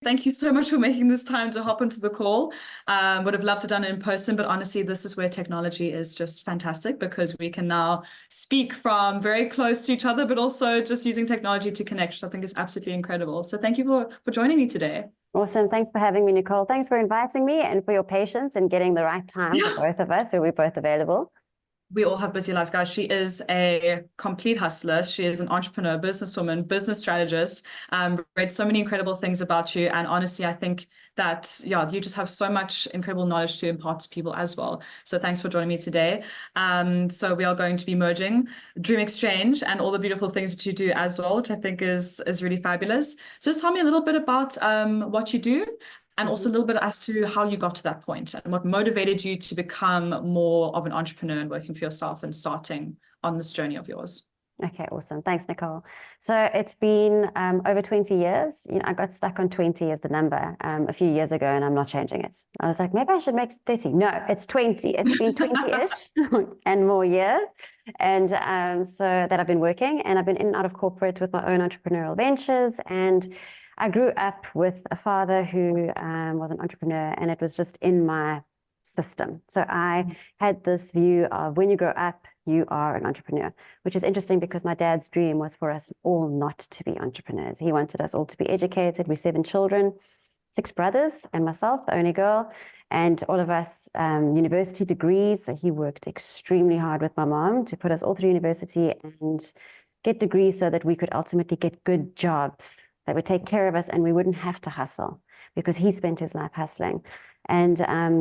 Thank you so much for making this time to hop into the call. Would have loved to done it in person, but honestly, this is where technology is just fantastic because we can now speak from very close to each other, but also just using technology to connect, which I think is absolutely incredible. So thank you for joining me today. Awesome. Thanks for having me, Nicole. Thanks for inviting me and for your patience in getting the right time for both of us, so we're both available. We all have busy lives, guys. She is a complete hustler. She is an entrepreneur, businesswoman, business strategist. Read so many incredible things about you. And honestly, I think that, yeah, you just have so much incredible knowledge to impart to people as well. So thanks for joining me today. So we are going to be merging Dream Exchange and all the beautiful things that you do as well, which I think is really fabulous. So just tell me a little bit about what you do, and also a little bit as to how you got to that point and what motivated you to become more of an entrepreneur and working for yourself and starting on this journey of yours. Okay, awesome. Thanks, Nicole. So it's been over 20 years. I got stuck on 20 as the number a few years ago, and I'm not changing it. I was like, maybe I should make it 30. No, it's 20. It's been 20-ish and more years. And so that I've been working, and I've been in and out of corporate with my own entrepreneurial ventures. And I grew up with a father who was an entrepreneur, and it was just in my system. So I had this view of when you grow up, you are an entrepreneur, which is interesting because my dad's dream was for us all not to be entrepreneurs. He wanted us all to be educated. We're 7 children, 6 brothers and myself, the only girl, and all of us university degrees. So he worked extremely hard with my mom to put us all through university and get degrees so that we could ultimately get good jobs that would take care of us and we wouldn't have to hustle, because he spent his life hustling. And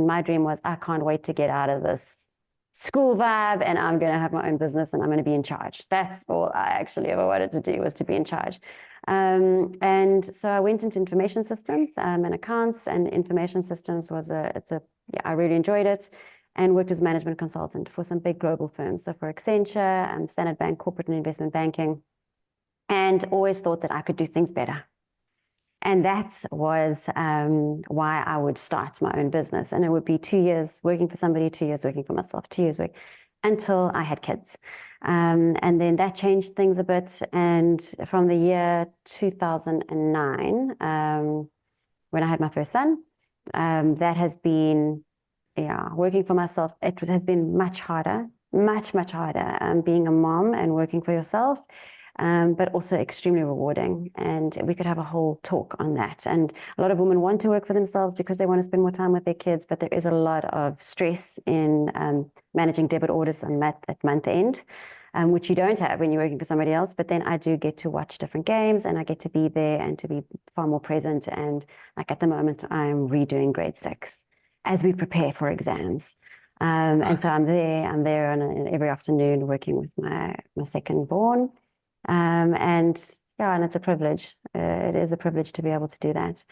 my dream was, I can't wait to get out of this school vibe, and I'm going to have my own business and I'm going to be in charge. That's all I actually ever wanted to do, was to be in charge. And so I went into information systems and accounts, and information systems was I really enjoyed it, and worked as a management consultant for some big global firms. So for Accenture, Standard Bank, corporate and investment banking, and always thought that I could do things better. And that was why I would start my own business. And it would be 2 years working for somebody, 2 years working for myself, 2 years work until I had kids. And then that changed things a bit. And from the year 2009, when I had my first son, that has been, working for myself. It has been much harder, much harder, being a mom and working for yourself. But also extremely rewarding. And we could have a whole talk on that. And a lot of women want to work for themselves because they want to spend more time with their kids, but there is a lot of stress in managing debit orders at month end, which you don't have when you're working for somebody else. But then I do get to watch different games, and I get to be there and to be far more present. And like at the moment, I'm redoing grade 6 as we prepare for exams. And so I'm there on every afternoon working with my second born. And it's a privilege. It is a privilege to be able to do that.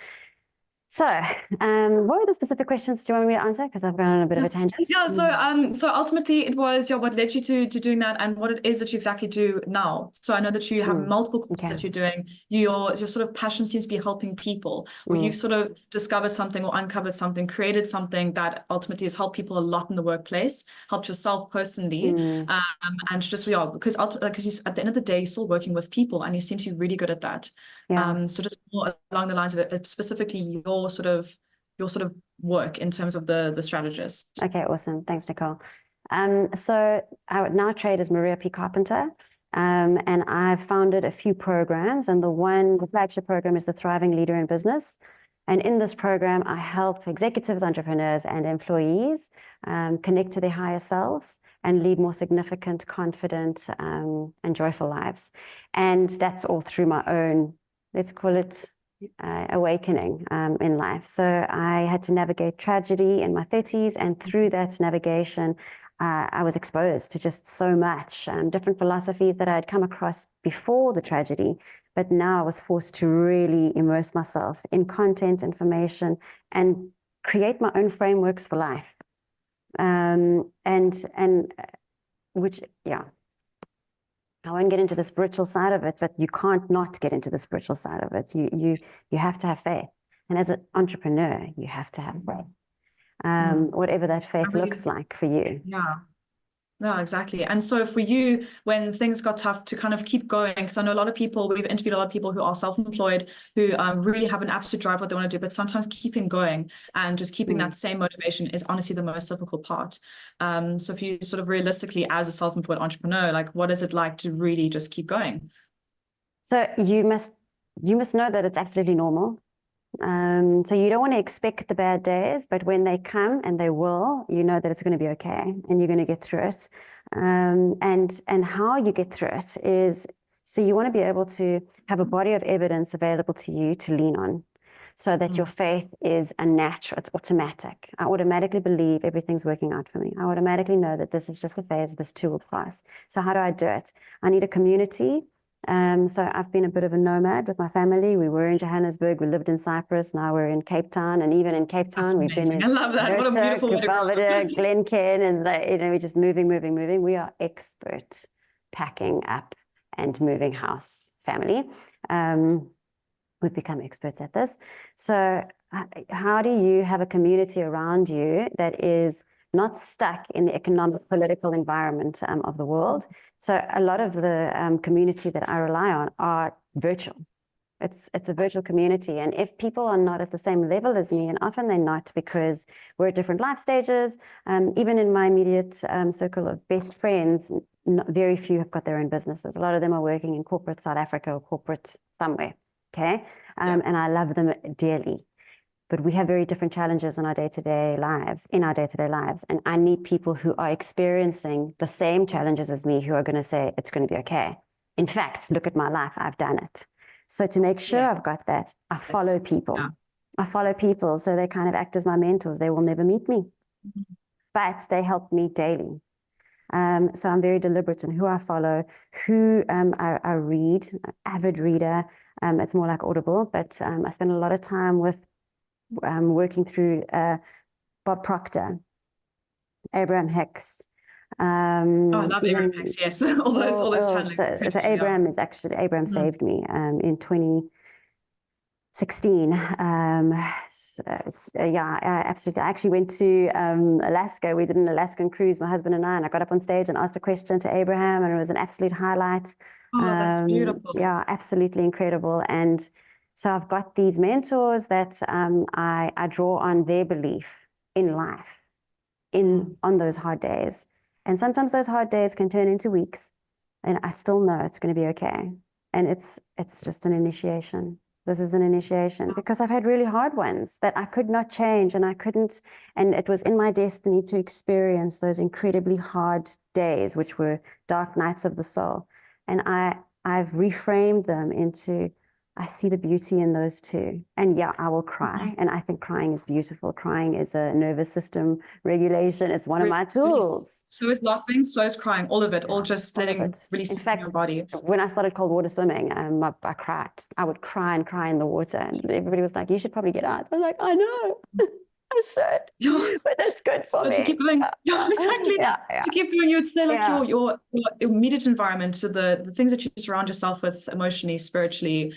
So, what were the specific questions do you want me to answer? Because I've gone on a bit of a tangent. Yeah, so ultimately it was what led you to doing that, and what it is that you exactly do now. So I know that you have multiple courses that you're doing. Your sort of passion seems to be helping people, or you've sort of discovered something or uncovered something, created something that ultimately has helped people a lot in the workplace, helped yourself personally, and just because at the end of the day, you're still working with people, and you seem to be really good at that. So just more along the lines of it, specifically your sort of work in terms of the strategist. Okay, awesome. Thanks, Nicole. So I would now trade as Maria Carpenter, and I've founded a few programs, and the flagship program is the Thriving Leader in Business. And in this program, I help executives, entrepreneurs, and employees connect to their higher selves and lead more significant, confident, and joyful lives. And that's all through my own, let's call it, awakening in life. So I had to navigate tragedy in my 30s, and through that navigation, I was exposed to just so much different philosophies that I had come across before the tragedy, but now I was forced to really immerse myself in content, information, and create my own frameworks for life. I won't get into the spiritual side of it, but you can't not get into the spiritual side of it. You have to have faith. And as an entrepreneur, you have to have faith. Whatever that faith looks like for you. Yeah. No, exactly. And so for you, when things got tough, to kind of keep going, because I know a lot of people, we've interviewed a lot of people who are self-employed, who really have an absolute drive what they want to do, but sometimes keeping going and just keeping that same motivation is honestly the most difficult part. So if you sort of realistically, as a self-employed entrepreneur, like what is it like to really just keep going? So you must know that it's absolutely normal. So you don't want to expect the bad days, but when they come, and they will, you know that it's going to be okay and you're going to get through it. And how you get through it is, so you want to be able to have a body of evidence available to you to lean on, so that your faith is a natural, it's automatic. I automatically believe everything's working out for me. I automatically know that this is just a phase, this too will pass. So how do I do it? I need a community. So I've been a bit of a nomad with my family. We were in Johannesburg, we lived in Cyprus, now we're in Cape Town, and even in Cape Town, we've been in I love that. What a beautiful way to Belvedere, Glencairn, and we're just moving. We are expert packing up and moving house family. We've become experts at this. So how do you have a community around you that is not stuck in the economic, political environment of the world? So a lot of the community that I rely on are virtual. It's a virtual community. And if people are not at the same level as me, and often they're not, because we're at different life stages, even in my immediate circle of best friends, very few have got their own businesses. A lot of them are working in corporate South Africa or corporate somewhere. Okay. And I love them dearly. But we have very different challenges in our day-to-day lives, And I need people who are experiencing the same challenges as me, who are going to say, it's going to be okay. In fact, look at my life. I've done it. So to make sure I've got that, I follow people. Yeah. I follow people. So they kind of act as my mentors. They will never meet me, but they help me daily. So I'm very deliberate in who I follow, who I read, avid reader. It's more like Audible, but I spend a lot of time with working through Bob Proctor, Abraham Hicks. I love Abraham Hicks, yes. all those channels. So Abraham is actually, Abraham saved me in 2016. Yeah, absolutely. I actually went to Alaska. We did an Alaskan cruise, my husband and I got up on stage and asked a question to Abraham, and it was an absolute highlight. Oh, that's beautiful. Yeah, absolutely incredible. And so I've got these mentors that I draw on their belief in life, on those hard days. And sometimes those hard days can turn into weeks, and I still know it's going to be okay. And it's just an initiation. This is an initiation, because I've had really hard ones that I could not change, and I couldn't, and it was in my destiny to experience those incredibly hard days, which were dark nights of the soul. And I've reframed them into, I see the beauty in those too. And yeah, I will cry. And I think crying is beautiful. Crying is a nervous system regulation. It's one of my tools. So is laughing, so is crying, all of it, all just letting release in your body. When I started cold water swimming, I cried. I would cry and cry in the water. And everybody was like, you should probly get out. I was like, I know. I should, but that's good for me. So to keep going, exactly. To keep going, you would say like your immediate environment, so the things that you surround yourself with emotionally, spiritually,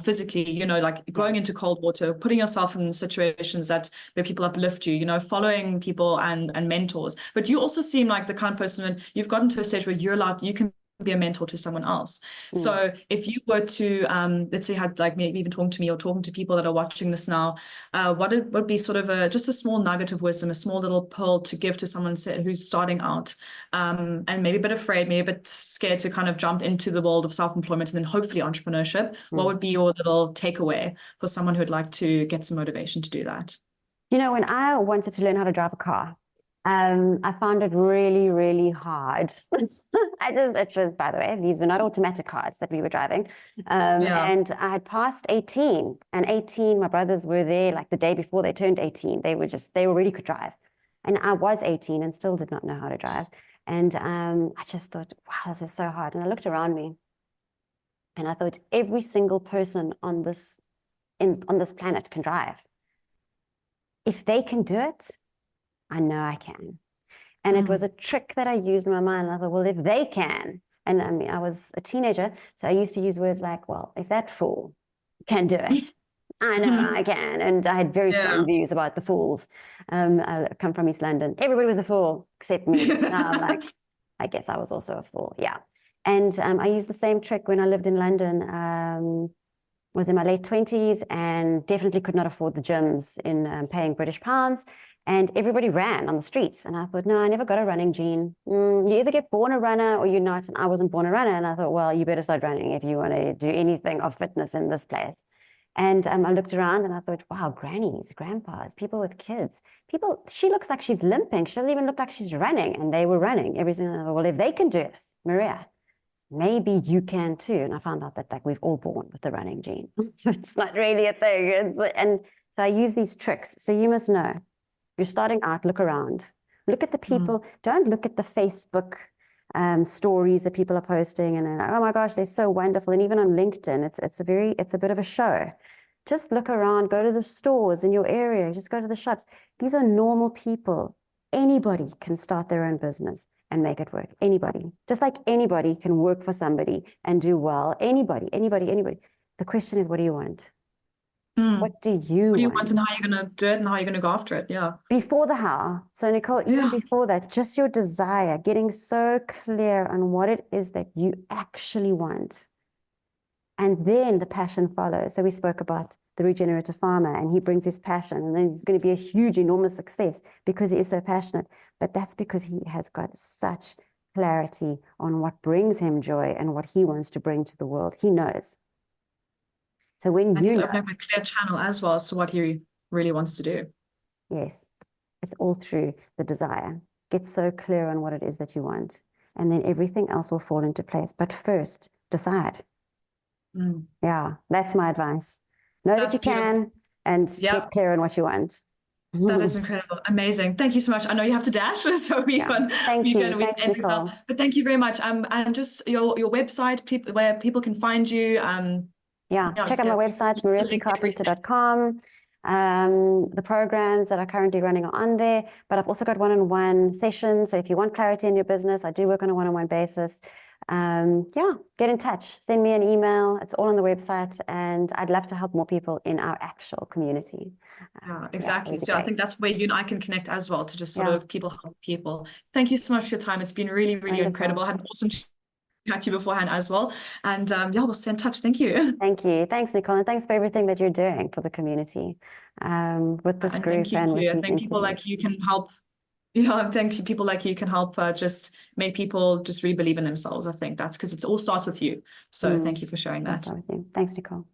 physically, like going into cold water, putting yourself in situations where people uplift you, following people and mentors. But you also seem like the kind of person, when you've gotten to a stage where you can be a mentor to someone else. So if you were to let's say had like maybe even talking to me or talking to people that are watching this now, what would be sort of just a small nugget of wisdom, a small little pearl to give to someone who's starting out, and maybe a bit afraid, maybe a bit scared to kind of jump into the world of self-employment and then hopefully entrepreneurship? What would be your little takeaway for someone who'd like to get some motivation to do that? When I wanted to learn how to drive a car, I found it really, really hard. It was, by the way, these were not automatic cars that we were driving. And I had passed 18, and 18, my brothers were there like the day before they turned 18. They already could drive. And I was 18 and still did not know how to drive. And I just thought, wow, this is so hard. And I looked around me and I thought, every single person on this planet can drive. If they can do it, I know I can. And it was a trick that I used in my mind. I thought, well, if they can, and I mean, I was a teenager, so I used to use words like, well, if that fool can do it, I know I can. And I had very strong views about the fools. I come from East London. Everybody was a fool except me. And I'm like, I guess I was also a fool. Yeah. And I used the same trick when I lived in London. Was in my late 20s and definitely could not afford the gyms in paying British pounds. And everybody ran on the streets. And I thought, no, I never got a running gene. You either get born a runner or you're not. And I wasn't born a runner. And I thought, well, you better start running if you want to do anything of fitness in this place. And I looked around and I thought, wow, grannies, grandpas, people with kids, she looks like she's limping. She doesn't even look like she's running. And they were running every single day. Well, if they can do this, Maria, maybe you can too. And I found out that like we've all born with the running gene. It's not really a thing. And so I use these tricks. So you must know, you're starting out, look around. Look at the people. Don't look at the Facebook stories that people are posting and oh my gosh, they're so wonderful. And even on LinkedIn, it's a bit of a show. Just look around, go to the stores in your area, just go to the shops. These are normal people. Anybody can start their own business and make it work. Anybody. Just like anybody can work for somebody and do well. Anybody. The question is, what do you want? What do you want? And how you're going to do it and how you're going to go after it? Yeah. Before the how. So Nicole, even before that, just your desire, getting so clear on what it is that you actually want. And then the passion follows. So we spoke about the regenerative farmer and he brings his passion and then he's going to be a huge, enormous success because he is so passionate. But that's because he has got such clarity on what brings him joy and what he wants to bring to the world. He knows. So when and you he's opening up a clear channel as well as to what he really wants to do. Yes, it's all through the desire. Get so clear on what it is that you want. And then everything else will fall into place. But first, decide. Yeah, that's my advice. Know that you can and get clear on what you want. That is incredible. Amazing. Thank you so much. I know you have to dash, so we can Thanks, Nicole. But thank you very much. And just your website, where people can find you. Check out my website, mariacarpenter.com. The programs that are currently running are on there, but I've also got one-on-one sessions. So if you want clarity in your business, I do work on a one-on-one basis. Get in touch, send me an email. It's all on the website and I'd love to help more people in our actual community. Exactly. So I think that's where you and I can connect as well, to just sort of people help people. Thank you so much for your time. It's been really, really incredible. I had an awesome chat to you beforehand as well. And we'll stay in touch. Thank you. Thank you. Thanks, Nicole. And thanks for everything that you're doing for the community with this group. I think people like you can help. I think people like you can help just make people just really believe in themselves. I think that's because it all starts with you. So thank you for sharing that. Thanks, Nicole.